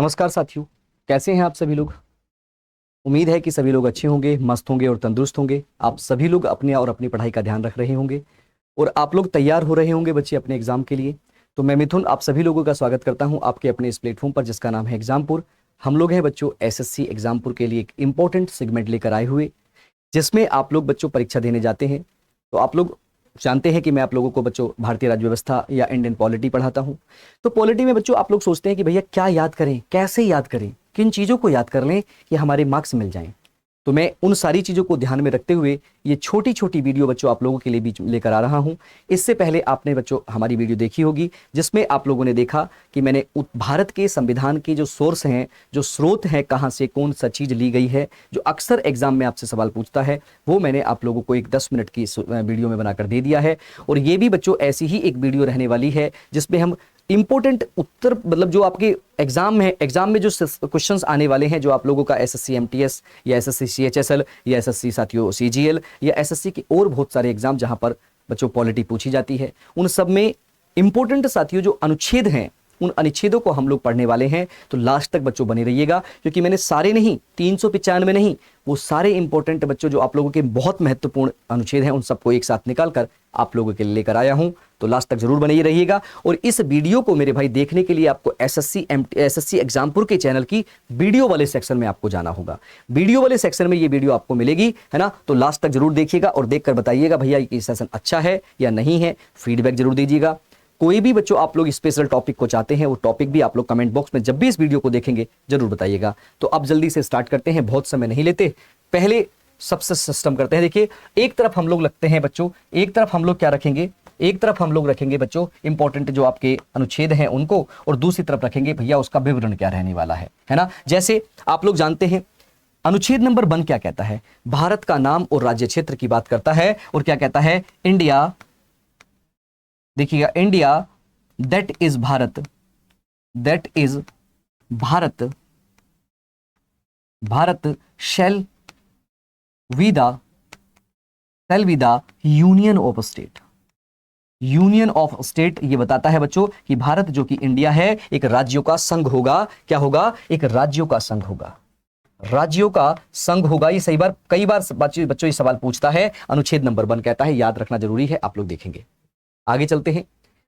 नमस्कार साथियों, कैसे हैं आप सभी लोग। उम्मीद है कि सभी लोग अच्छे होंगे, मस्त होंगे और तंदुरुस्त होंगे। आप सभी लोग अपने और अपनी पढ़ाई का ध्यान रख रहे होंगे और आप लोग तैयार हो रहे होंगे बच्चे अपने एग्जाम के लिए। तो मैं मिथुन आप सभी लोगों का स्वागत करता हूं आपके अपने इस प्लेटफॉर्म पर जिसका नाम है एग्जामपुर। हम लोग हैं बच्चों एसएससी एग्जामपुर के लिए एक इंपॉर्टेंट सेगमेंट लेकर आए हुए, जिसमें आप लोग बच्चों परीक्षा देने जाते हैं। तो आप लोग जानते हैं कि मैं आप लोगों को बच्चों भारतीय राज्य व्यवस्था या इंडियन पॉलिटी पढ़ाता हूं। तो पॉलिटी में बच्चों आप लोग सोचते हैं कि भैया क्या याद करें, कैसे याद करें, किन चीज़ों को याद कर लें कि हमारे मार्क्स मिल जाएं। तो मैं उन सारी चीज़ों को ध्यान में रखते हुए ये छोटी छोटी वीडियो बच्चों आप लोगों के लिए भी लेकर आ रहा हूं। इससे पहले आपने बच्चों हमारी वीडियो देखी होगी जिसमें आप लोगों ने देखा कि मैंने भारत के संविधान के जो सोर्स हैं, जो स्रोत हैं, कहाँ से कौन सा चीज़ ली गई है, जो अक्सर एग्जाम में आपसे सवाल पूछता है, वो मैंने आप लोगों को एक 10 मिनट की वीडियो में बनाकर दे दिया है। और ये भी बच्चों ऐसी ही एक वीडियो रहने वाली है जिसमें हम इंपॉर्टेंट उत्तर, मतलब जो आपके एग्जाम में जो क्वेश्चंस आने वाले हैं, जो आप लोगों का एसएससी एमटीएस या एसएससी सीएचएसएल या एसएससी साथियों सीजीएल या एसएससी के और बहुत सारे एग्जाम जहां पर बच्चों पॉलिटी पूछी जाती है, उन सब में इंपॉर्टेंट साथियों जो अनुच्छेद हैं, उन अनुच्छेदों को हम लोग पढ़ने वाले हैं। तो लास्ट तक बच्चों बने रहिएगा, क्योंकि मैंने सारे नहीं, 395 नहीं, वो सारे इंपॉर्टेंट बच्चों जो आप लोगों के बहुत महत्वपूर्ण अनुच्छेद हैं उन सबको एक साथ निकालकर आप लोगों के लिए लेकर आया हूं। तो लास्ट तक जरूर बने ही रहिएगा। और इस वीडियो को मेरे भाई देखने के लिए आपको एसएससी एग्जामपुर के चैनल की वीडियो वाले सेक्शन में आपको जाना होगा। वीडियो वाले सेक्शन में ये वीडियो आपको मिलेगी, है ना। तो लास्ट तक जरूर देखिएगा और देखकर बताइएगा भैया ये सेशन अच्छा है या नहीं है, फीडबैक जरूर दीजिएगा। कोई भी बच्चों आप लोग स्पेशल टॉपिक को चाहते हैं, वो टॉपिक भी आप लोग कमेंट बॉक्स में जब भी इस वीडियो को देखेंगे जरूर बताइएगा। तो अब जल्दी से स्टार्ट करते हैं, बहुत समय नहीं लेते, पहले सबसे सिस्टम करते हैं। देखिए, एक तरफ हम लोग लगते हैं बच्चों, एक तरफ हम लोग क्या रखेंगे, एक तरफ हम लोग रखेंगे बच्चों इंपॉर्टेंट जो आपके अनुच्छेद हैं उनको, और दूसरी तरफ रखेंगे भैया उसका विवरण क्या रहने वाला है ना। जैसे आप लोग जानते हैं अनुच्छेद नंबर 1 क्या कहता है, भारत का नाम और राज्य क्षेत्र की बात करता है। और क्या कहता है, इंडिया, देखिएगा, India that is Bharat, that is Bharat, Bharat shall be the union of state, union of state ये बताता है बच्चों कि भारत जो कि इंडिया है एक राज्यों का संघ होगा। क्या होगा, एक राज्यों का संघ होगा, राज्यों का संघ होगा। ये सही बार कई बार बच्चों ये सवाल पूछता है। अनुच्छेद नंबर 1 कहता है, याद रखना जरूरी है, आप लोग देखेंगे। आगे चलते हैं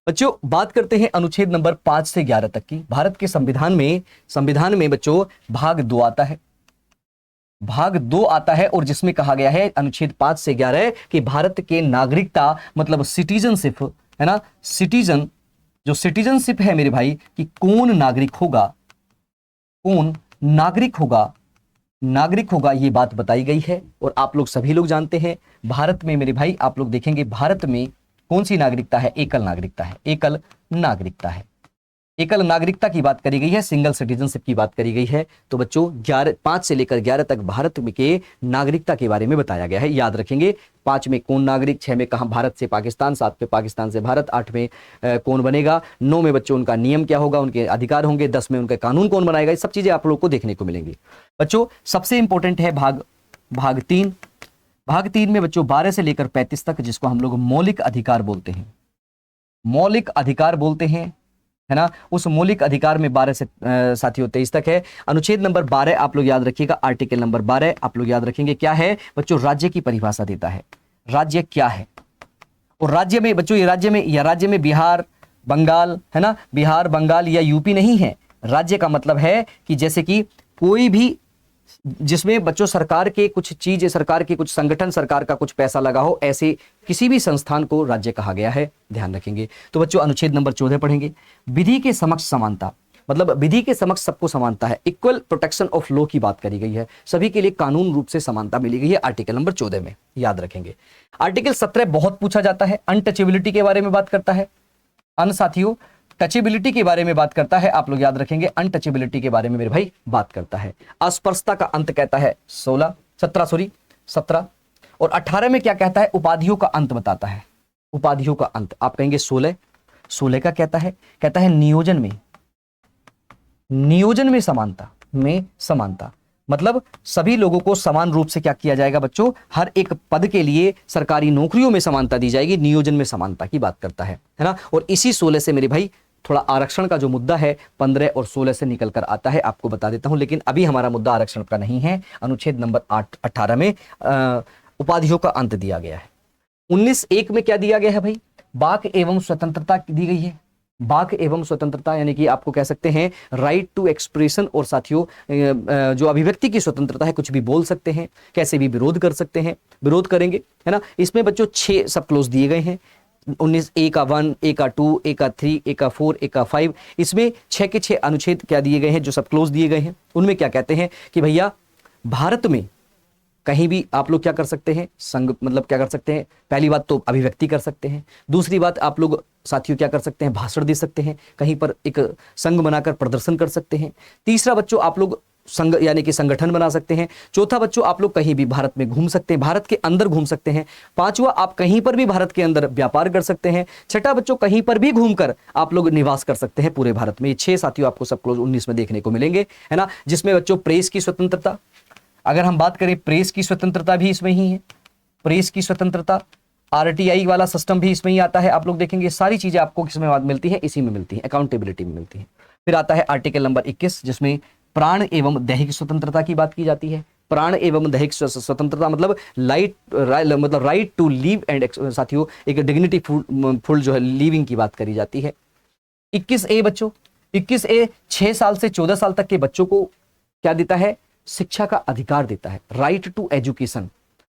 बच्चों, बात करते हैं अनुच्छेद नंबर 5 से 11 तक की। भारत के संविधान में बच्चों भाग 2 आता है, भाग 2 आता है, और जिसमें कहा गया है अनुच्छेद 5 से 11 कि भारत के नागरिकता मतलब सिटीजनशिप, है ना, सिटीजन, जो सिटीजनशिप है मेरे भाई कि कौन नागरिक होगा, कौन नागरिक होगा, नागरिक होगा, ये बात बताई गई है। और आप लोग सभी लोग जानते हैं भारत में मेरे भाई आप लोग देखेंगे भारत में कौन सी नागरिकता है, एकल नागरिकता है, एकल नागरिकता है, एकल नागरिकता की बात करी गई है, सिंगल सिटीजनशिप की बात करी गई है। तो बच्चों 5 से लेकर 11 तक भारत के नागरिकता के बारे में बताया गया है, याद रखेंगे। 5 में कौन नागरिक, 6 में कहां भारत से पाकिस्तान, 7 में पाकिस्तान से भारत, 8 में कौन बनेगा, 9 में बच्चों उनका नियम क्या होगा, उनके अधिकार होंगे, 10 में उनका कानून कौन बनाएगा। ये सब चीजें आप लोग को देखने को मिलेंगी बच्चों। सबसे इंपॉर्टेंट है भाग 3। भाग 3 में बच्चों 12 से लेकर 35 तक, जिसको हम लोग मौलिक अधिकार बोलते हैं, मौलिक अधिकार बोलते हैं, है ना। उस मौलिक अधिकार में 12 से साथियों 23 तक है। अनुच्छेद नंबर 12 आप लोग याद रखिएगा, आर्टिकल नंबर 12 आप लोग याद रखेंगे क्या है बच्चों, राज्य की परिभाषा देता है, राज्य क्या है। और राज्य में बच्चों ये राज्य में बिहार, बंगाल, है ना, बिहार, बंगाल या यूपी नहीं है। राज्य का मतलब है कि जैसे कि कोई भी जिसमें बच्चों सरकार के कुछ चीज, सरकार के कुछ संगठन, सरकार का कुछ पैसा लगा हो, ऐसे किसी भी संस्थान को राज्य कहा गया है, ध्यान रखेंगे। तो बच्चों अनुच्छेद नंबर 14 पढ़ेंगे, विधि के समक्ष समानता, मतलब विधि के समक्ष सबको समानता है, इक्वल प्रोटेक्शन ऑफ लॉ की बात करी गई है, सभी के लिए कानून रूप से समानता मिली गई है आर्टिकल नंबर 14 में, याद रखेंगे। आर्टिकल 17 बहुत पूछा जाता है, अनटचेबिलिटी के बारे में बात करता है, साथियों टचेबिलिटी के बारे में बात करता है, आप लोग याद रखेंगे। अनटचेबिलिटी के बारे में मेरे भाई बात करता है। अस्पृश्यता का अंत कहता है 17। और 18 में क्या कहता है, उपाधियों का अंत बताता है, उपाधियों का अंत आप कहेंगे 16 का कहता है नियोजन में समानता, मतलब सभी लोगों को समान रूप से क्या किया जाएगा बच्चों, हर एक पद के लिए सरकारी नौकरियों में समानता दी जाएगी, नियोजन में समानता की बात करता है ना। और इसी 16 से मेरे भाई थोड़ा आरक्षण का जो मुद्दा है 15 और 16 से निकल कर आता है, आपको बता देता हूं। लेकिन अभी हमारा मुद्दा आरक्षण का नहीं है। अनुच्छेद नंबर 18 में उपाधियों का अंत दिया गया है। 19(1) में क्या दिया गया है भाई? वाक एवं स्वतंत्रता दी गई है। वाक एवं स्वतंत्रता यानी कि आपको कह सकते हैं राइट टू एक्सप्रेशन। और साथियों जो अभिव्यक्ति की स्वतंत्रता है, कुछ भी बोल सकते हैं, कैसे भी विरोध कर सकते हैं, विरोध करेंगे, है ना। इसमें बच्चों 6 सब क्लोज दिए गए हैं। 19(a) का 1, A का 2, A का 3, A का 4, A का 5। इसमें 6 के 6 अनुच्छेद क्या दिए गए हैं, जो सब क्लोज दिए गए हैं। उनमें क्या कहते हैं कि भैया भारत में कहीं भी आप लोग क्या कर सकते हैं, संघ मतलब क्या कर सकते हैं, पहली बात तो अभिव्यक्ति कर सकते हैं। दूसरी बात आप लोग साथियों क्या कर सकते हैं, भाषण दे सकते हैं, कहीं पर एक संघ बनाकर प्रदर्शन कर सकते हैं। तीसरा बच्चों आप लोग संघ यानी कि संगठन बना सकते हैं। चौथा बच्चों आप लोग कहीं भी भारत में घूम सकते हैं, भारत के अंदर घूम सकते हैं। पांचवा आप कहीं पर भी भारत के अंदर व्यापार कर सकते हैं। छठा बच्चों कहीं पर भी घूमकर आप लोग निवास कर सकते हैं पूरे भारत में। ये 6 साथियों आपको सब क्लोज 19 में देखने को मिलेंगे, है ना। जिसमें बच्चों प्रेस की स्वतंत्रता, अगर हम बात करें प्रेस की स्वतंत्रता भी इसमें ही है। प्रेस की स्वतंत्रता, आरटीआई वाला सिस्टम भी इसमें ही आता है। आप लोग देखेंगे सारी चीजें आपको किसमें मिलती है, इसी में मिलती है, अकाउंटेबिलिटी में मिलती है। फिर आता है आर्टिकल नंबर 21 जिसमें प्राण एवं दैहिक स्वतंत्रता की बात की जाती है। प्राण एवं दैहिक स्वतंत्रता मतलब राइट टू लिव एंड साथियों एक डिग्निटी फुल जो है लिविंग की बात करी जाती है। 21(a) बच्चों 21(a) 6 साल से 14 साल तक के बच्चों को क्या देता है, शिक्षा का अधिकार देता है, right to education.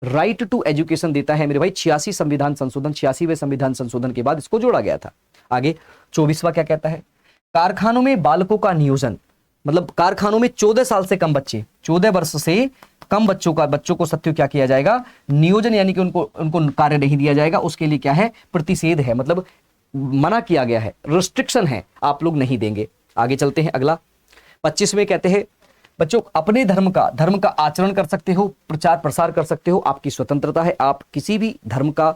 Right to education देता है मेरे भाई। 86 संविधान संशोधन, 86वें संविधान संशोधन के बाद इसको जोड़ा गया था। आगे 24वां क्या कहता है, कारखानों में बालकों का नियोजन, मतलब कारखानों में 14 साल से कम बच्चे, 14 वर्ष से कम बच्चों को सत्य क्या किया जाएगा, नियोजन यानी कि उनको कार्य नहीं दिया जाएगा। उसके लिए क्या है, प्रतिषेध है, मतलब मना किया गया है, रिस्ट्रिक्शन है, आप लोग नहीं देंगे। आगे चलते हैं अगला 25 में कहते हैं बच्चों अपने धर्म का आचरण कर सकते हो, प्रचार प्रसार कर सकते हो, आपकी स्वतंत्रता है। आप किसी भी धर्म का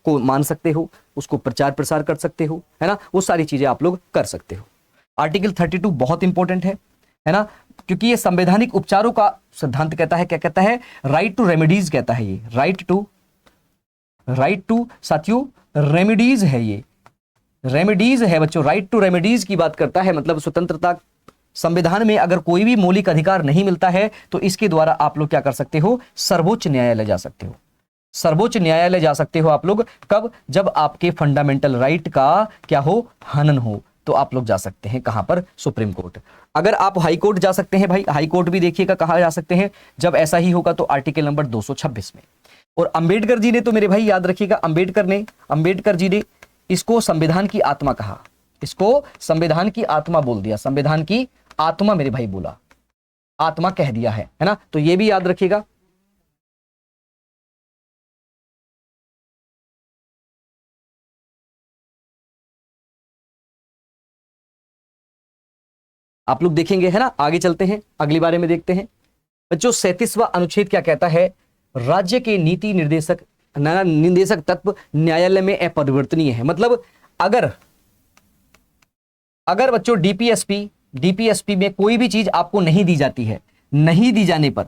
को मान सकते हो, उसको प्रचार प्रसार कर सकते हो, है ना। वो सारी चीजें आप लोग कर सकते हो। आर्टिकल 32 बहुत इंपॉर्टेंट है ना, क्योंकि ये संवैधानिक उपचारों का सिद्धांत कहता है। क्या कहता है, राइट टू रेमेडीज कहता है ये, राइट टू साथियों रेमेडीज है, ये रेमेडीज है बच्चों, राइट टू रेमेडीज की बात करता है। मतलब स्वतंत्रता, संविधान में अगर कोई भी मौलिक अधिकार नहीं मिलता है तो इसके द्वारा आप लोग क्या कर सकते हो, सर्वोच्च न्यायालय जा सकते हो। सर्वोच्च न्यायालय जा सकते हो आप लोग, कब, जब आपके फंडामेंटल राइट का क्या हो, हनन हो, तो आप लोग जा सकते हैं कहां पर, सुप्रीम कोर्ट। अगर आप हाई कोर्ट जा सकते हैं भाई, हाई कोर्ट भी देखिएगा कहां जा सकते हैं, जब ऐसा ही होगा तो आर्टिकल नंबर 226 में। और अंबेडकर जी ने तो मेरे भाई याद रखिएगा, अंबेडकर जी ने इसको संविधान की आत्मा कहा, इसको संविधान की आत्मा बोल दिया, संविधान की आत्मा मेरे भाई बोला, आत्मा कह दिया है ना। तो ये भी याद रखिएगा। आप लोग देखेंगे, है ना। आगे चलते हैं, अगली बारे में देखते हैं बच्चों। 37वां अनुच्छेद क्या कहता है, राज्य के नीति निदेशक तत्व न्यायालय में अपरिवर्तनीय है। मतलब अगर बच्चों डीपीएसपी में कोई भी चीज आपको नहीं दी जाती है, नहीं दी जाने पर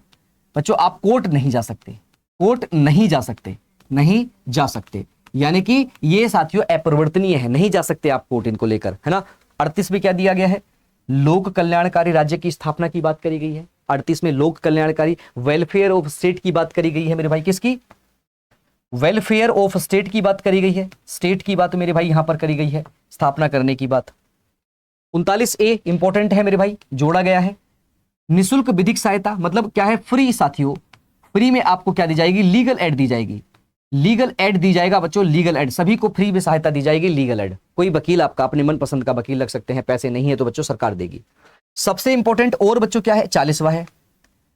बच्चों आप कोर्ट नहीं जा सकते, यानी कि ये साथियों अपरिवर्तनीय है, नहीं जा सकते आप कोर्ट इनको लेकर, है ना। 38 में क्या दिया गया है, लोक कल्याणकारी राज्य की स्थापना की बात करी गई है। 38 में लोक कल्याणकारी, वेलफेयर ऑफ स्टेट की बात करी गई है मेरे भाई। किसकी, वेलफेयर ऑफ स्टेट की बात करी गई है, स्टेट की बात मेरे भाई यहां पर करी गई है, स्थापना करने की बात। 39A इंपॉर्टेंट है मेरे भाई, जोड़ा गया है। निशुल्क विधिक सहायता, मतलब क्या है, फ्री साथियों, फ्री में आपको क्या दी जाएगी, लीगल एड दी जाएगी, लीगल एड दी जाएगा बच्चों, लीगल एड, सभी को फ्री में सहायता दी जाएगी, लीगल एड। कोई वकील आपका अपने मनपसंद का वकील रख सकते हैं, पैसे नहीं है तो बच्चों सरकार देगी। सबसे इंपॉर्टेंट और बच्चों क्या है, 40वां है।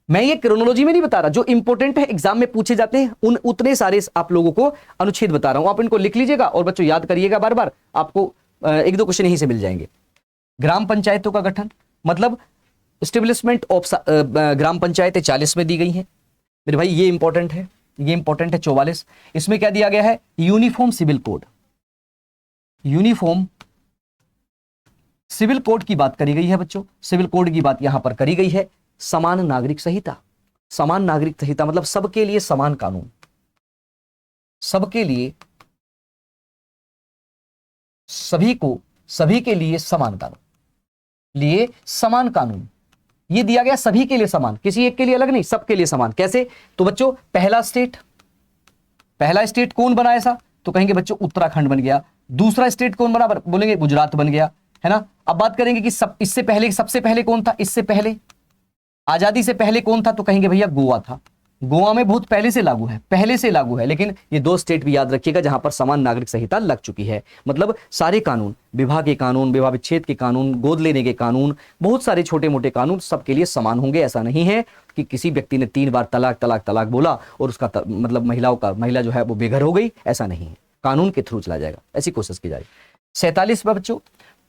मैं ये क्रोनोलॉजी में नहीं बता रहा, जो इंपॉर्टेंट है एग्जाम में पूछे जाते हैं उतने सारे आप लोगों को अनुच्छेद बता रहा हूं, आप इनको लिख लीजिएगा और बच्चों याद करिएगा बार बार, आपको 1-2 क्वेश्चन यहीं से मिल जाएंगे। ग्राम पंचायतों का गठन, मतलब स्टेब्लिशमेंट ऑफ ग्राम पंचायतें 40 में दी गई हैं मेरे भाई, ये इंपॉर्टेंट है, 44। इसमें क्या दिया गया है, uniform civil code, uniform civil code की बात करी गई है बच्चों, सिविल कोड की बात यहां पर करी गई है। समान नागरिक संहिता, समान नागरिक संहिता मतलब सबके लिए समान कानून, सबके लिए सभी को सभी के लिए समान कानून, लिए समान कानून, ये दिया गया सभी के लिए समान, किसी एक के लिए अलग नहीं, सबके लिए समान। कैसे? तो बच्चों पहला स्टेट कौन बना ऐसा? तो कहेंगे बच्चों उत्तराखंड बन गया। दूसरा स्टेट कौन बना? बोलेंगे गुजरात बन गया, है ना। अब बात करेंगे कि इससे पहले, सबसे पहले कौन था? इससे पहले आजादी से पहले कौन था? तो कहेंगे भैया गोवा था। गोवा में बहुत पहले से लागू है, लेकिन ये 2 स्टेट भी याद रखिएगा जहां पर समान नागरिक संहिता लग चुकी है। मतलब सारे कानून, विवाह के कानून, विवाह विच्छेद के कानून, गोद लेने के कानून, बहुत सारे छोटे मोटे कानून सबके लिए समान होंगे। ऐसा नहीं है कि किसी व्यक्ति ने 3 बार तलाक बोला और उसका मतलब महिला जो है वो बेघर हो गई, ऐसा नहीं है। कानून के थ्रू चला जाएगा, ऐसी कोशिश की जाएगी। 47वां बच्चों,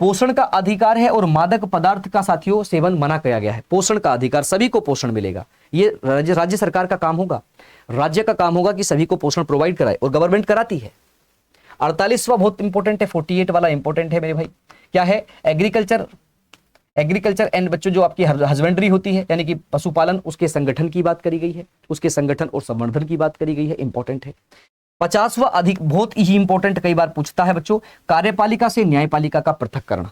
पोषण का अधिकार है और मादक पदार्थ का साथियों सेवन मना किया गया है। पोषण का अधिकार, सभी को पोषण मिलेगा, ये राज्य सरकार का काम होगा, राज्य का काम होगा कि सभी को पोषण प्रोवाइड कराए, और गवर्नमेंट कराती है। 48वां बहुत इंपॉर्टेंट है, 48 वाला इंपॉर्टेंट है मेरे भाई। क्या है? एग्रीकल्चर एंड बच्चों जो आपकी हस्बेंड्री होती है, यानी कि पशुपालन, उसके संगठन की बात करी गई है, उसके संगठन और संवर्धन की बात करी गई है, इंपॉर्टेंट है। 50वां अधिक बहुत ही इंपॉर्टेंट, कई बार पूछता है बच्चों, कार्यपालिका से न्यायपालिका का पृथक्करण,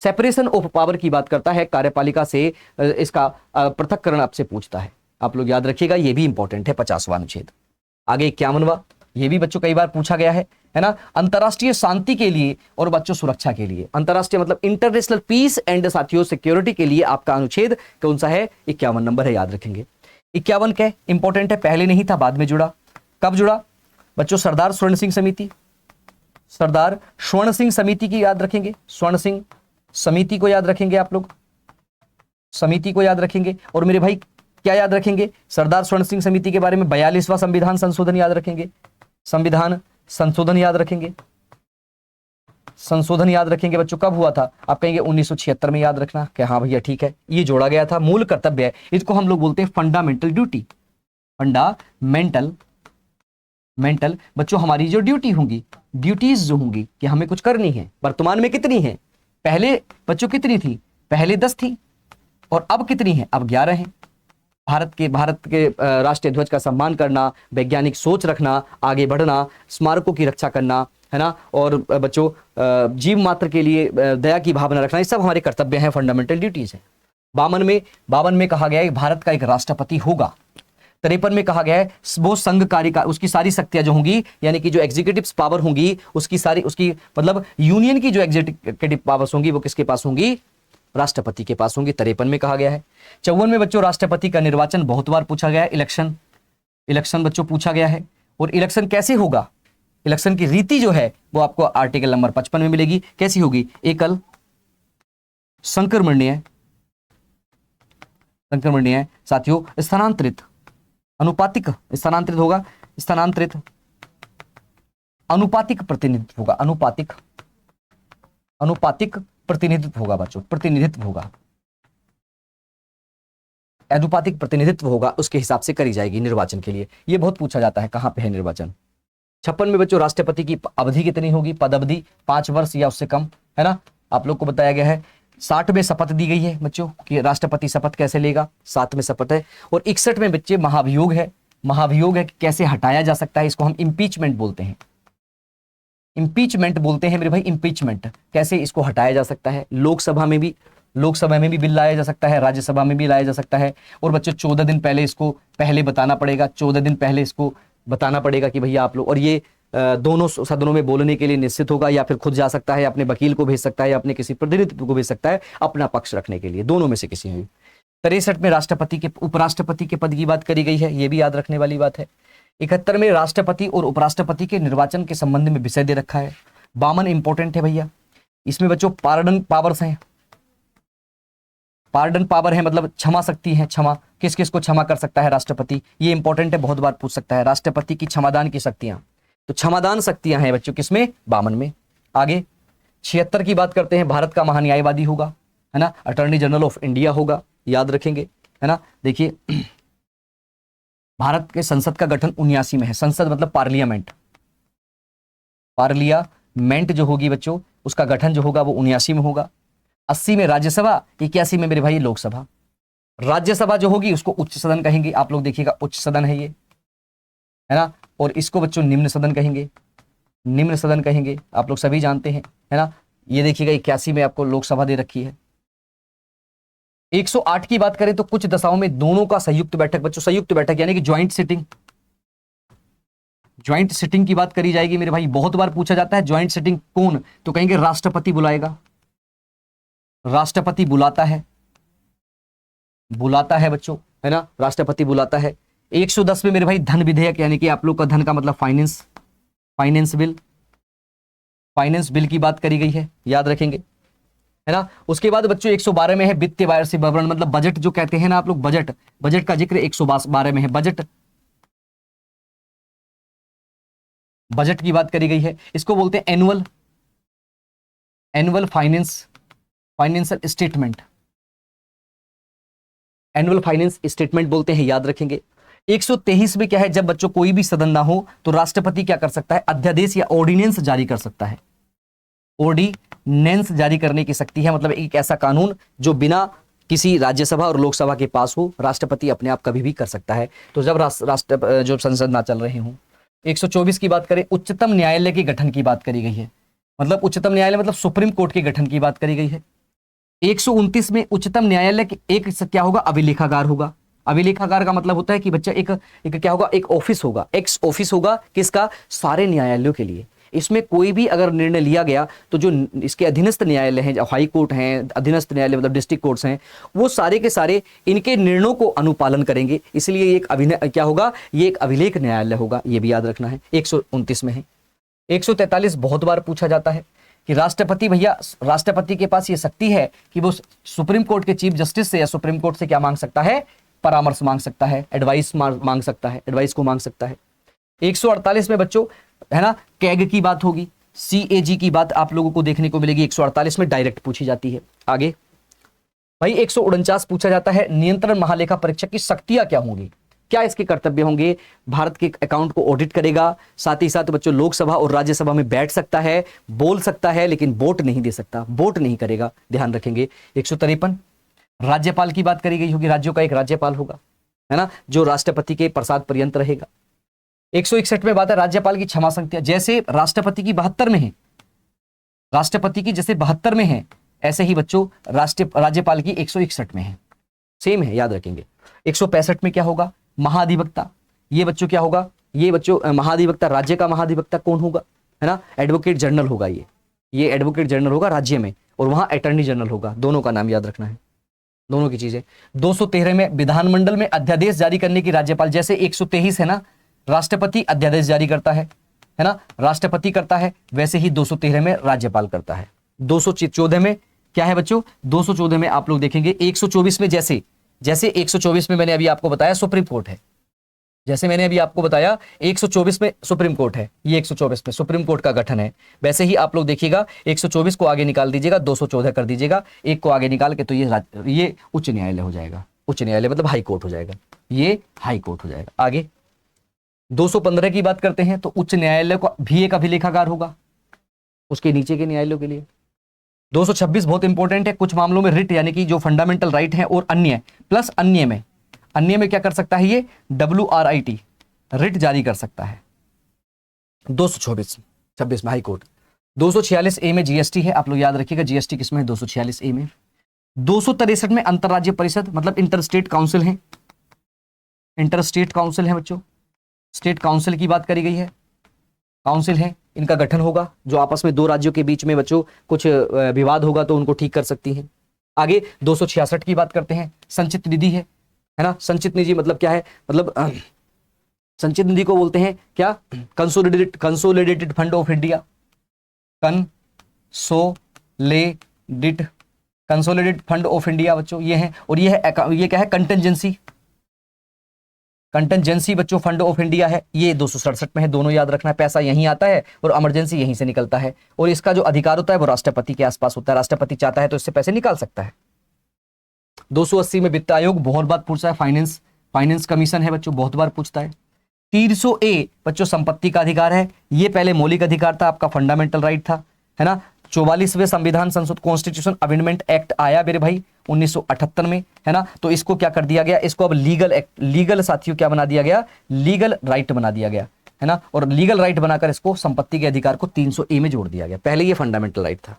सेपरेशन ऑफ पावर की बात करता है, कार्यपालिका से इसका पृथक्करण आपसे पूछता है। आप लोग याद रखिएगा, ये भी इंपॉर्टेंट है 50वां अनुच्छेद। आगे 51वां, ये भी बच्चों कई बार पूछा गया है ना। अंतरराष्ट्रीय शांति के लिए और बच्चों सुरक्षा के लिए, अंतरराष्ट्रीय मतलब इंटरनेशनल पीस एंड साथियों सिक्योरिटी के लिए आपका अनुच्छेद कौन सा है? 51 नंबर है, याद रखेंगे। 51 क्या इंपॉर्टेंट है? पहले नहीं था, बाद में जुड़ा। कब जुड़ा बच्चों? सरदार स्वर्ण सिंह समिति की याद रखेंगे, स्वर्ण सिंह समिति को याद रखेंगे आप लोग, समिति को याद रखेंगे। और मेरे भाई क्या याद रखेंगे? सरदार स्वर्ण सिंह समिति के बारे में 42वां संविधान संशोधन याद रखेंगे, संविधान संशोधन याद रखेंगे, संशोधन याद रखेंगे बच्चों। कब हुआ था? आप कहेंगे 1976 में, याद रखना कि हाँ भैया ठीक है, ये जोड़ा गया था। मूल कर्तव्य है, इसको हम लोग बोलते हैं फंडामेंटल ड्यूटी, फंडामेंटल बच्चों हमारी जो ड्यूटी होंगी, ड्यूटीज जो होंगी कि हमें कुछ करनी है। वर्तमान में कितनी है? पहले बच्चों कितनी थी? पहले 10 थी, और अब कितनी है? अब 11 है। भारत के राष्ट्रीय ध्वज का सम्मान करना, वैज्ञानिक सोच रखना, आगे बढ़ना, स्मारकों की रक्षा करना, है ना, और बच्चों जीव मात्र के लिए दया की भावना रखना, ये सब हमारे कर्तव्य हैं, फंडामेंटल ड्यूटीज हैं। 52 में कहा गया है भारत का एक राष्ट्रपति होगा। 53 में कहा गया है वो संघकारी का, उसकी सारी शक्तियां जो होंगी, यानी कि जो एग्जीक्यूटिव पावर होंगी, उसकी मतलब यूनियन की जो एग्जीक्यूटिव पावर्स होंगी वो किसके पास होंगी? राष्ट्रपति के पास होंगी। 53 में कहा गया है। 54 में बच्चों राष्ट्रपति का निर्वाचन बहुत बार पूछा गया है, इलेक्शन बच्चों पूछा गया है। और इलेक्शन कैसे होगा? इलेक्शन की रीति जो है वो आपको आर्टिकल नंबर 55 में मिलेगी। कैसी होगी? एकल, संक्रमणीय साथियों, स्थानांतरित, अनुपातिक, स्थानांतरित होगा, स्थानांतरित, अनुपातिक प्रतिनिधित्व होगा, अनुपातिक प्रतिनिधित्व होगा बच्चों, प्रतिनिधित्व होगा, अनुपातिक प्रतिनिधित्व होगा, उसके हिसाब से करी जाएगी निर्वाचन के लिए। ये बहुत पूछा जाता है, कहां पे है निर्वाचन। 56 में बच्चों राष्ट्रपति की अवधि कितनी होगी? पद अवधि 5 वर्ष या उससे कम, है ना, आप लोग को बताया गया है। 60 में शपथ दी गई है बच्चों कि राष्ट्रपति शपथ कैसे लेगा, 7 में शपथ है। और 61 में बच्चे महाभियोग है कि कैसे हटाया जा सकता है, इसको हम इम्पीचमेंट बोलते हैं, मेरे भाई, इम्पीचमेंट, कैसे इसको हटाया जा सकता है। लोकसभा में भी बिल लाया जा सकता है, राज्यसभा में भी लाया जा सकता है। और बच्चों 14 दिन पहले इसको बताना पड़ेगा, 14 दिन पहले इसको बताना पड़ेगा कि भैया आप लोग, और ये दोनों सदनों में बोलने के लिए निश्चित होगा, या फिर खुद जा सकता है, अपने वकील को भेज सकता है, या अपने किसी प्रतिनिधि को भेज सकता है अपना पक्ष रखने के लिए, दोनों में से किसी में। 63 में उपराष्ट्रपति के पद की बात करी गई है, ये भी याद रखने वाली बात है। 71 में राष्ट्रपति और उपराष्ट्रपति के निर्वाचन के संबंध में विषय दे रखा है। 52 इंपॉर्टेंट है भैया, इसमें बच्चों पार्डन पावर्स हैं, पार्डन पावर है मतलब क्षमा शक्ति है, क्षमा, किस किस को क्षमा कर सकता है राष्ट्रपति, ये इंपॉर्टेंट है, बहुत बार पूछ सकता है। राष्ट्रपति की क्षमादान की शक्तियां, तो क्षमादान शक्तियां हैं बच्चों किसमें? 52 में। आगे 76 की बात करते हैं, भारत का महान्यायवादी होगा, है ना, अटॉर्नी जनरल ऑफ इंडिया होगा, याद रखेंगे, है ना। देखिए भारत के संसद का गठन 79 में है, संसद मतलब पार्लियामेंट जो होगी बच्चों, उसका गठन जो होगा वो 79 में होगा। 80 में राज्यसभा, 81 में मेरे भाई लोकसभा। राज्यसभा जो होगी उसको उच्च सदन कहेंगे, आप लोग देखिएगा उच्च सदन है ये, है ना। और इसको बच्चों निम्न सदन कहेंगे, आप लोग सभी जानते हैं, है ना। ये देखिएगा 81 में आपको लोकसभा दे रखी है। 108 की बात करें तो कुछ दशाओं में दोनों का संयुक्त बैठक बच्चों, संयुक्त बैठक यानी कि ज्वाइंट सिटिंग, ज्वाइंट सिटिंग की बात करी जाएगी मेरे भाई। बहुत बार पूछा जाता है ज्वाइंट सिटिंग कौन, तो कहेंगे राष्ट्रपति बुलाएगा, राष्ट्रपति बुलाता है, बुलाता है बच्चों, है ना, राष्ट्रपति बुलाता है। 110 में मेरे भाई धन विधेयक यानी कि आप लोग का धन का मतलब finance, finance bill, finance bill की बात करी गई है, याद रखेंगे, है ना। उसके बाद बच्चों 112 में है वित्तीय वार्षिक विवरण, मतलब बजट जो कहते हैं ना आप लोग, बजट, बजट का जिक्र 112 में है, बजट, बजट की बात करी गई है। इसको बोलते हैं annual, annual finance, financial statement, annual finance statement बोलते हैं, याद रखेंगे। 123 में क्या है, जब बच्चों कोई भी सदन ना हो तो राष्ट्रपति क्या कर सकता है, अध्यादेश या ऑर्डिनेंस जारी कर सकता है, ऑर्डिनेंस जारी करने की शक्ति है, मतलब एक ऐसा कानून जो बिना किसी राज्यसभा और लोकसभा के पास हो, राष्ट्रपति अपने आप कभी भी कर सकता है। तो जब राष्ट्र जो संसद ना चल रहे हों। 124 की बात करें, उच्चतम न्यायालय के गठन की बात करी गई है, मतलब उच्चतम न्यायालय मतलब सुप्रीम कोर्ट के गठन की बात करी गई है। 129 में उच्चतम न्यायालय के एक क्या होगा, अभिलेखागार होगा। अभिलेखागार का मतलब होता है कि बच्चा एक क्या होगा, एक ऑफिस होगा, एक्स ऑफिस होगा, किसका, सारे न्यायालयों के लिए। इसमें कोई भी अगर निर्णय लिया गया तो जो इसके अधीनस्थ न्यायालय हैं, हाई कोर्ट हैं, अधीनस्थ न्यायालय मतलब डिस्ट्रिक्ट कोर्ट्स हैं, वो सारे के सारे इनके निर्णयों को अनुपालन करेंगे, इसलिए ये एक क्या होगा, ये एक अभिलेख न्यायालय होगा, ये भी याद रखना है। 129 में है। 143 बहुत बार पूछा जाता है कि राष्ट्रपति भैया, राष्ट्रपति के पास ये शक्ति है कि वो सुप्रीम कोर्ट के चीफ जस्टिस से या सुप्रीम कोर्ट से क्या मांग सकता है, परामर्श मांग सकता है, एडवाइस मांग सकता है, एडवाइस को मांग सकता है। 148 में बच्चों, है ना, कैग की बात होगी, CAG की बात आप लोगों को देखने को मिलेगी। 148 में डायरेक्ट पूछी जाती है। आगे भाई 149 पूछा जाता है, नियंत्रण महालेखा परीक्षक की शक्तियां क्या होंगी, क्या इसके कर्तव्य होंगे, भारत के अकाउंट को ऑडिट करेगा, साथ ही साथ बच्चों लोकसभा और राज्यसभा में बैठ सकता है, बोल सकता है, लेकिन वोट नहीं दे सकता, वोट नहीं करेगा, ध्यान रखेंगे। 153 राज्यपाल की बात करी गई होगी, राज्यों का एक राज्यपाल होगा, है ना, जो राष्ट्रपति के प्रसाद पर्यंत रहेगा। 161 में बात है राज्यपाल की क्षमा शक्तियां, जैसे राष्ट्रपति की 72 में है, राष्ट्रपति की जैसे 72 में है, ऐसे ही बच्चों राज्यपाल की 161 में है, सेम है, याद रखेंगे। 165 में क्या होगा, महाधिवक्ता, ये बच्चों क्या होगा, ये बच्चों महाधिवक्ता, राज्य का महाधिवक्ता कौन होगा, है ना, एडवोकेट जनरल होगा, ये एडवोकेट जनरल होगा राज्य में, और वहां अटॉर्नी जनरल होगा, दोनों का नाम याद रखना है, दोनों की चीजें। 213 में विधानमंडल में अध्यादेश जारी करने की राज्यपाल, जैसे 123 है ना, राष्ट्रपति अध्यादेश जारी करता है ना, राष्ट्रपति करता है, वैसे ही 213 में राज्यपाल करता है। 214 में क्या है बच्चों, 214 में आप लोग देखेंगे 124 में जैसे 124 में मैंने अभी आपको बताया सुप्रीम कोर्ट है, जैसे मैंने अभी आपको बताया 124 में सुप्रीम कोर्ट है, ये 124 में सुप्रीम कोर्ट का गठन है, वैसे ही आप लोग देखिएगा 124 को आगे निकाल दीजिएगा, 214 कर दीजिएगा, एक को आगे निकाल के तो ये उच्च न्यायालय हो जाएगा, उच्च न्यायालय मतलब हाई कोर्ट हो जाएगा, ये हाई कोर्ट हो जाएगा। आगे 215 की बात करते हैं तो उच्च न्यायालय का भी एक अभिलेखागार होगा, उसके नीचे के न्यायालयों के लिए। 226 बहुत इंपॉर्टेंट है, कुछ मामलों में रिट यानी कि जो फंडामेंटल राइट है और अन्य प्लस अन्य में क्या कर सकता है, ये WRIT रिट जारी कर सकता है। 226 में हाई कोर्ट। 246A में GST है, आप लोग याद रखिएगा GST किसमें है, 246A में। 263 में अंतरराज्य परिषद मतलब इंटरस्टेट काउंसिल है, इंटरस्टेट काउंसिल है बच्चों, स्टेट काउंसिल की बात करी गई है, काउंसिल है, इनका गठन होगा, जो आपस में दो राज्यों के बीच में बच्चों कुछ विवाद होगा तो उनको ठीक कर सकती हैं। आगे 266 की बात करते हैं, संचित निधि है ना, संचित निधि मतलब क्या है, मतलब संचित निधि को बोलते हैं क्या, consolidated fund of India, consolidated fund of India बच्चों ये है, और ये क्या है, कंटेंजेंसी बच्चों फंड ऑफ इंडिया है, ये 267 में है, दोनों याद रखना है, पैसा यहीं आता है और इमरजेंसी यहीं से निकलता है, और इसका जो अधिकार होता है वो राष्ट्रपति के आसपास होता है, राष्ट्रपति चाहता है तो इससे पैसे निकाल सकता है। 280 में वित्त आयोग, बहुत बार पूछता है, फाइनेंस कमीशन है बच्चों, बहुत बार पूछता है। 300A बच्चों संपत्ति का अधिकार है, ये पहले मौलिक अधिकार था, आपका फंडामेंटल राइट था, है ना। 44वें संविधान संशोधन कॉन्स्टिट्यूशन अमेंडमेंट एक्ट आया मेरे भाई 1978 में, है ना, तो इसको क्या कर दिया गया, इसको अब लीगल साथियों क्या बना दिया गया, लीगल राइट बना दिया गया, है ना, और लीगल राइट बनाकर इसको संपत्ति के अधिकार को 300A में जोड़ दिया गया, पहले ये फंडामेंटल राइट था।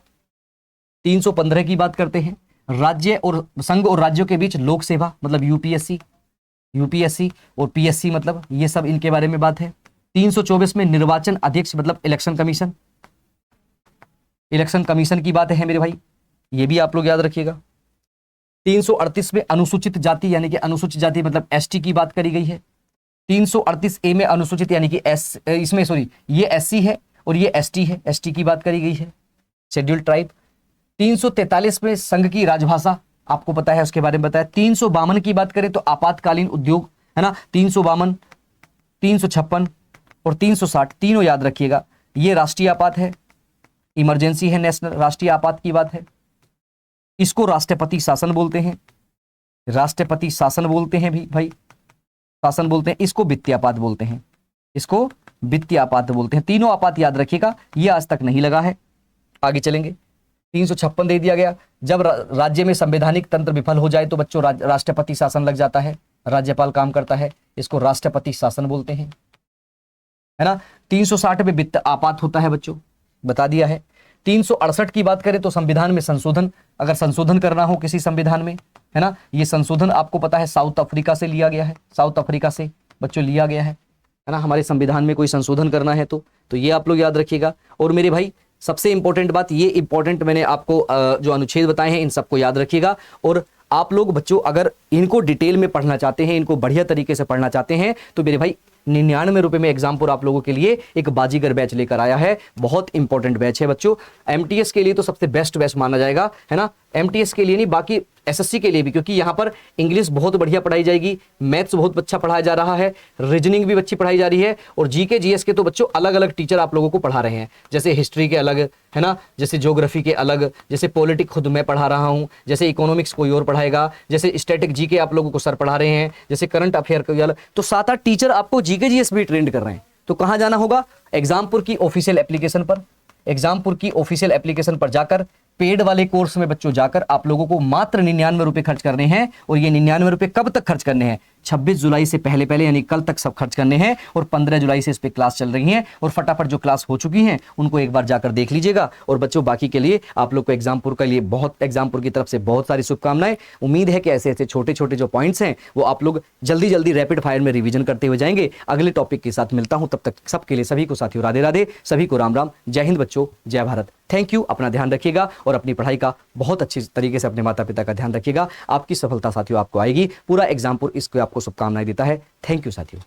315 की बात करते हैं, राज्य और संघ और राज्यों के बीच लोक सेवा मतलब यूपीएससी, यूपीएससी और पीएससी मतलब ये सब इनके बारे में बात है। 324 में निर्वाचन अध्यक्ष मतलब इलेक्शन कमीशन, इलेक्शन कमीशन की बात है मेरे भाई, ये भी आप लोग याद रखिएगा। 338 में अनुसूचित जाति यानी कि अनुसूचित जाति मतलब एसटी की बात करी गई है। 338 ए में अनुसूचित यानी कि इसमें सॉरी ये एससी है और ये एसटी है, एसटी की बात करी गई है, शेड्यूल्ड ट्राइब। 343 में संघ की राजभाषा आपको पता है, उसके बारे में बताया। 352 की बात करें तो आपातकालीन उद्योग है ना, 352, 356 और 360 तीनों याद रखिएगा। ये राष्ट्रीय आपात है, इमरजेंसी है, नेशनल राष्ट्रीय आपात की बात है। इसको राष्ट्रपति शासन बोलते हैं, राष्ट्रपति शासन बोलते हैं भी भाई, शासन बोलते हैं। इसको वित्तीय आपात बोलते हैं, इसको वित्तीय आपात बोलते हैं। तीनों आपात याद रखिएगा, ये आज तक नहीं लगा है। आगे चलेंगे। 356 दे दिया गया, जब राज्य में संवैधानिक तंत्र विफल हो जाए तो बच्चों राष्ट्रपति शासन लग जाता है, राज्यपाल काम करता है, इसको राष्ट्रपति शासन बोलते हैं, है ना। 360 में वित्त आपात होता है बच्चों, बता दिया है। 368 की बात करें तो संविधान में संशोधन, अगर संशोधन करना हो किसी संविधान में, है ना, ये संशोधन आपको पता है साउथ अफ्रीका से लिया गया है, साउथ अफ्रीका से बच्चों लिया गया है ना। हमारे संविधान में कोई संशोधन करना है तो ये आप लोग याद रखिएगा। और मेरे भाई सबसे इंपॉर्टेंट बात, ये इंपॉर्टेंट मैंने आपको जो अनुच्छेद बताए हैं इन सबको याद रखिएगा। और आप लोग बच्चों अगर इनको डिटेल में पढ़ना चाहते हैं, इनको बढ़िया तरीके से पढ़ना चाहते हैं तो मेरे भाई 99 रुपए में एग्जामपुर आप लोगों के लिए एक बाजीगर बैच लेकर आया है। बहुत इंपॉर्टेंट बैच है बच्चों, एमटीएस के लिए तो सबसे बेस्ट बैच माना जाएगा, है ना। एमटीएस के लिए नहीं, बाकी एसएससी के लिए भी, क्योंकि यहाँ पर इंग्लिश बहुत बढ़िया पढ़ाई जाएगी, मैथ्स बहुत अच्छा पढ़ाया जा रहा है, रीजनिंग भी अच्छी पढ़ाई जा रही है, और जीके जीएस के तो बच्चों अलग अलग टीचर आप लोगों को पढ़ा रहे हैं। जैसे हिस्ट्री के अलग, है ना, जैसे ज्योग्राफी के अलग, जैसे पॉलिटिक खुद मैं पढ़ा रहा हूँ, जैसे इकोनॉमिक्स कोई और पढ़ाएगा, जैसे स्टैटिक जीके आप लोगों को सर पढ़ा रहे हैं, जैसे करंट अफेयर कोई अलग। तो 7-8 टीचर आपको जीके जीएस भी ट्रेंड कर रहे हैं। तो कहाँ जाना होगा? एग्जामपुर की ऑफिशियल एप्लीकेशन पर, एग्जामपुर की ऑफिशियल एप्लीकेशन पर जाकर पेड वाले कोर्स में बच्चों जाकर आप लोगों को मात्र 99 रुपए खर्च करने हैं। और ये 99 रुपए कब तक खर्च करने हैं? 26 जुलाई से पहले पहले यानी कल तक सब खर्च करने हैं। और 15 जुलाई से इस पे क्लास चल रही हैं, और फटाफट जो क्लास हो चुकी हैं उनको एक बार जाकर देख लीजिएगा। और बच्चों बाकी के लिए आप लोग को एग्जामपुर के लिए एग्जामपुर की तरफ से बहुत सारी शुभकामनाएं। उम्मीद है कि ऐसे ऐसे छोटे छोटे जो पॉइंट्स हैं वो आप लोग जल्दी जल्दी रैपिड फायर में रिवीजन करते हुए जाएंगे। अगले टॉपिक के साथ मिलता हूं, तब तक सबके लिए सभी को साथियों राधे राधे, सभी को राम राम, जय हिंद बच्चों, जय भारत। Thank you. अपना ध्यान रखिएगा और अपनी पढ़ाई का बहुत अच्छी तरीके से अपने माता पिता का ध्यान रखिएगा। आपकी सफलता साथियों आपको आएगी। पूरा एग्जामपुर इसको आपको शुभकामनाएं देता है। थैंक यू साथियों।